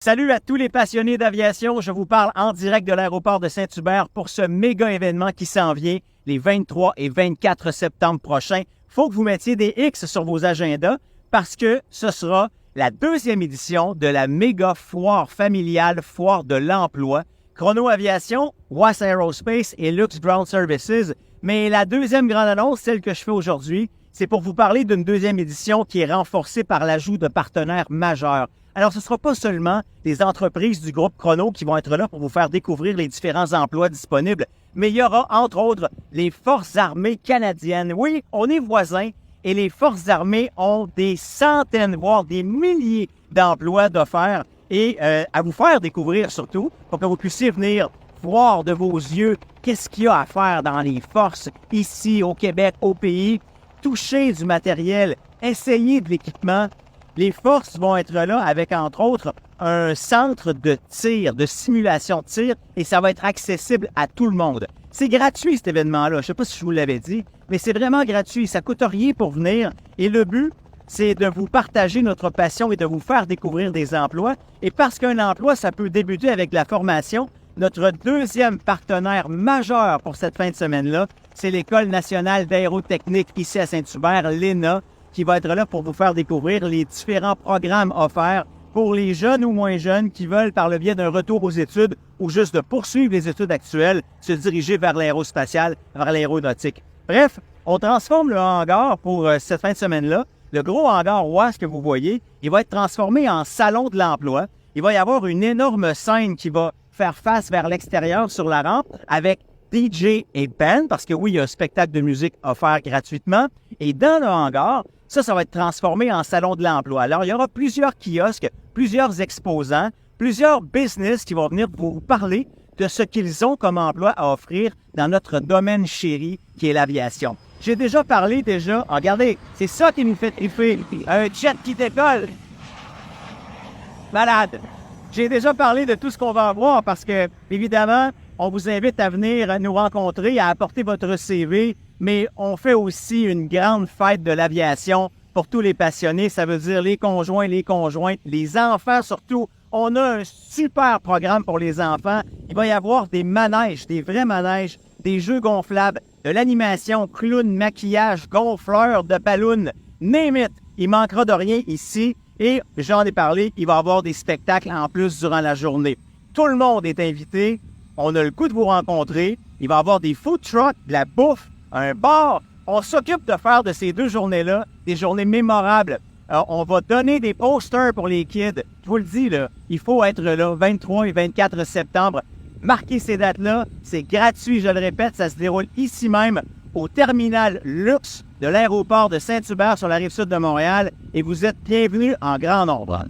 Salut à tous les passionnés d'aviation, je vous parle en direct de l'aéroport de Saint-Hubert pour ce méga événement qui s'en vient les 23 et 24 septembre prochains. Faut que vous mettiez des X sur vos agendas parce que ce sera la deuxième édition de la méga foire familiale, foire de l'emploi. Chrono Aviation, WAS Aerospace et Lux Ground Services. Mais la deuxième grande annonce, celle que je fais aujourd'hui, c'est pour vous parler d'une deuxième édition qui est renforcée par l'ajout de partenaires majeurs. Alors, ce ne sera pas seulement les entreprises du groupe Chrono qui vont être là pour vous faire découvrir les différents emplois disponibles, mais il y aura, entre autres, les Forces armées canadiennes. Oui, on est voisins et les Forces armées ont des centaines, voire des milliers d'emplois d'offerts et à vous faire découvrir surtout pour que vous puissiez venir voir de vos yeux qu'est-ce qu'il y a à faire dans les forces ici au Québec, au pays, toucher du matériel, essayer de l'équipement. Les forces vont être là avec, entre autres, un centre de tir, de simulation de tir, et ça va être accessible à tout le monde. C'est gratuit, cet événement-là. Je ne sais pas si je vous l'avais dit, mais c'est vraiment gratuit. Ça ne coûte rien pour venir. Et le but, c'est de vous partager notre passion et de vous faire découvrir des emplois. Et parce qu'un emploi, ça peut débuter avec la formation, notre deuxième partenaire majeur pour cette fin de semaine-là, c'est l'École nationale d'aérotechnique ici à Saint-Hubert, l'ENA, qui va être là pour vous faire découvrir les différents programmes offerts pour les jeunes ou moins jeunes qui veulent, par le biais d'un retour aux études ou juste de poursuivre les études actuelles, se diriger vers l'aérospatial, vers l'aéronautique. Bref, on transforme le hangar pour cette fin de semaine-là. Le gros hangar WAS que vous voyez, il va être transformé en salon de l'emploi. Il va y avoir une énorme scène qui va faire face vers l'extérieur sur la rampe avec DJ et band, parce que oui, il y a un spectacle de musique offert gratuitement. Et dans le hangar, ça va être transformé en salon de l'emploi. Alors, il y aura plusieurs kiosques, plusieurs exposants, plusieurs business qui vont venir vous parler de ce qu'ils ont comme emploi à offrir dans notre domaine chéri, qui est l'aviation. J'ai déjà parlé, regardez, c'est ça qui nous fait tripper, un jet qui décolle. Malade! J'ai déjà parlé de tout ce qu'on va avoir parce que, évidemment, on vous invite à venir nous rencontrer, à apporter votre CV, mais on fait aussi une grande fête de l'aviation pour tous les passionnés. Ça veut dire les conjoints, les conjointes, les enfants surtout. On a un super programme pour les enfants. Il va y avoir des manèges, des vrais manèges, des jeux gonflables, de l'animation, clown, maquillage, gonfleur, de ballon, name it. Il manquera de rien ici. Et j'en ai parlé, il va y avoir des spectacles en plus durant la journée. Tout le monde est invité. On a le goût de vous rencontrer. Il va y avoir des food trucks, de la bouffe, un bar. On s'occupe de faire de ces deux journées-là des journées mémorables. On va donner des posters pour les kids. Je vous le dis, là, il faut être là, 23 et 24 septembre. Marquez ces dates-là. C'est gratuit, je le répète. Ça se déroule ici même au terminal Lux de l'aéroport de Saint-Hubert sur la rive sud de Montréal. Et vous êtes bienvenus en grand nombre.